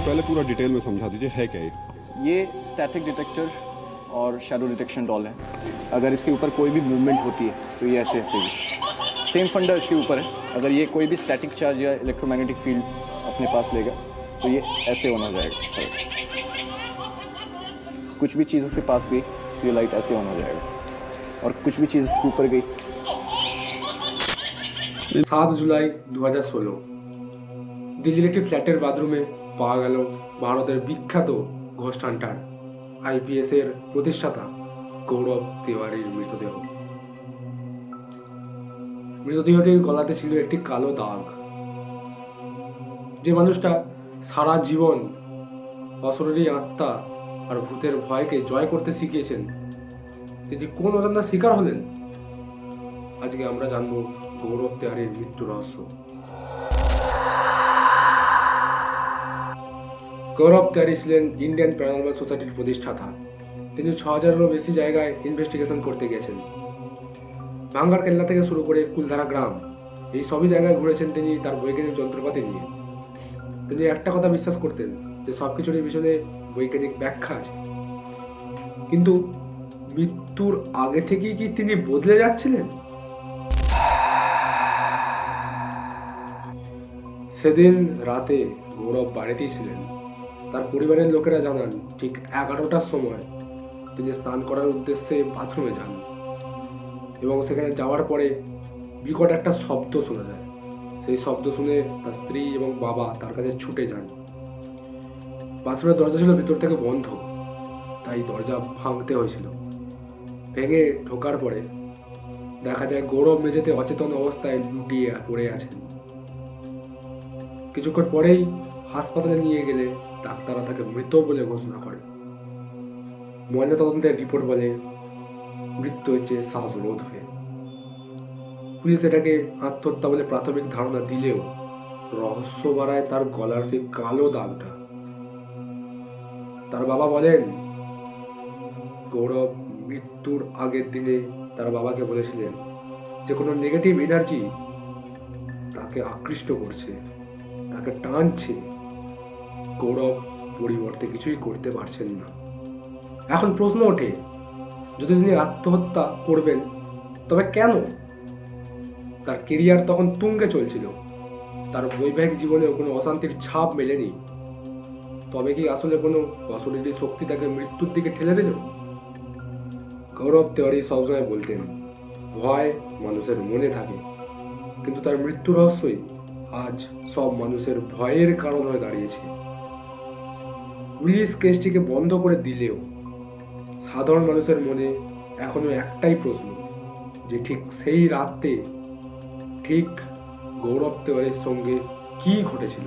पहले पूरा डिटेल में समझा दीजिए, है क्या ये स्टैटिक डिटेक्टर और शैडो डिटेक्शन डॉल है। अगर इसके ऊपर कोई भी मूवमेंट होती है तो ये ऐसे ऐसे भी सेम फंडा इसके ऊपर है। अगर ये कोई भी स्टैटिक चार्ज या इलेक्ट्रोमैग्नेटिक फील्ड अपने पास लेगा तो ये ऐसे ऑन हो जाएगा। कुछ भी चीज़ इसके पास गई तो ये लाइट ऐसे ऑन हो जाएगा, और कुछ भी चीज़ इसके ऊपर गई। 7 জুলাই 2016 দিল্লির একটি ফ্ল্যাটের বাথরুমে পাওয়া গেল ভারতের বিখ্যাত ঘোস্ট হান্টার আইপিএস এর প্রতিষ্ঠাতা গৌরব তিওয়ারির মৃতদেহ। মৃতদেহটির গলাতে ছিল একটি কালো দাগ। যে মানুষটা সারা জীবন অশরীরী আত্মা আর ভূতের ভয়কে জয় করতে শিখিয়েছেন, তিনি কোন অজান্তার শিকার হলেন? আজকে আমরা জানবো গৌরব তিওয়ারির মৃত্যু রহস্য। গৌরব তিওয়ারি ছিলেন ইন্ডিয়ান প্যারানর্মাল সোসাইটির প্রতিষ্ঠাতা। তিনি 6000-এরও বেশি জায়গায় ইনভেস্টিগেশন করতে গেছেন। ভাঙ্গার কেল্লা থেকে শুরু করে কুলধারা গ্রাম, এই সবই জায়গায় ঘুরেছেন তিনি তার বৈজ্ঞানিক যন্ত্রপাতি নিয়ে। তিনি একটা কথা বিশ্বাস করতেন যে সবকিছুর পিছনে বৈজ্ঞানিক ব্যাখ্যা আছে। কিন্তু মৃত্যুর আগে থেকেই কি তিনি বদলে যাচ্ছিলেন? সেদিন রাতে গৌরব বাড়িতেই ছিলেন। তার পরিবারের লোকেরা জানান ঠিক 11টার সময় তিনি স্নান করার উদ্দেশ্যে বাথরুমে যান, এবং সেখানে যাওয়ার পরে বিকট একটা শব্দ শোনা যায়। সেই শব্দ শুনে তার স্ত্রী এবং বাবা তার কাছে ছুটে যান। বাথরুমের দরজা ছিল ভেতর থেকে বন্ধ, তাই দরজা ভাঙতে হয়েছিল। ভেঙে ঢোকার পরে দেখা যায় গৌরব মেঝেতে অচেতন অবস্থায় লুটিয়ে পড়ে আছেন। কিছুক্ষণ পরেই হাসপাতালে নিয়ে গেলে ডাক্তাররা তাকে মৃত বলে ঘোষণা করে। ময়নাতদন্তের রিপোর্ট বলে মৃত্যু হয়েছে শ্বাসরোধ হয়ে। পুলিশ এটাকে আত্মহত্যা বলে প্রাথমিক ধারণা দিলেও রহস্য বাড়ায় তার গলার সেই কালো দাগটা। তার বাবা বলেন, গৌরব মৃত্যুর আগের দিনে তার বাবাকে বলেছিলেন যে কোনো নেগেটিভ এনার্জি তাকে আকৃষ্ট করছে, তাকে টানছে। গৌরব পরিবর্তে কিছুই করতে পারছেন না। এখন প্রশ্ন ওঠে, যদি তিনি আত্মহত্যা করবেন তবে কেন? তার কেরিয়ার তখন তুঙ্গে চলছিল, তার বৈবাহিক জীবনেও কোনো অশান্তির ছাপ মেলেনি। তবে কি আসলে কোনো অশরীরী শক্তি তাকে মৃত্যুর দিকে ঠেলে দিল? গৌরব তিওয়ারি সবসময় বলতেন, ভয় মানুষের মনে থাকে, কিন্তু তার মৃত্যু রহস্যই আজ সব মানুষের ভয়ের কারণ হয়ে দাঁড়িয়েছে। পুলিশ কেসটিকে বন্ধ করে দিলেও সাধারণ মানুষের মনে এখনো একটাই প্রশ্ন, যে ঠিক সেই রাতে ঠিক গৌরব তিওয়ারির সঙ্গে কি ঘটেছিল?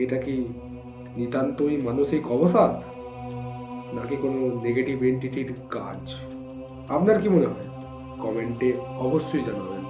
এটা কি নিতান্তই মানসিক অবসাদ, নাকি কোনো নেগেটিভ এন্টিটির কাজ? আপনার কি মনে হয়? কমেন্টে অবশ্যই জানাবেন।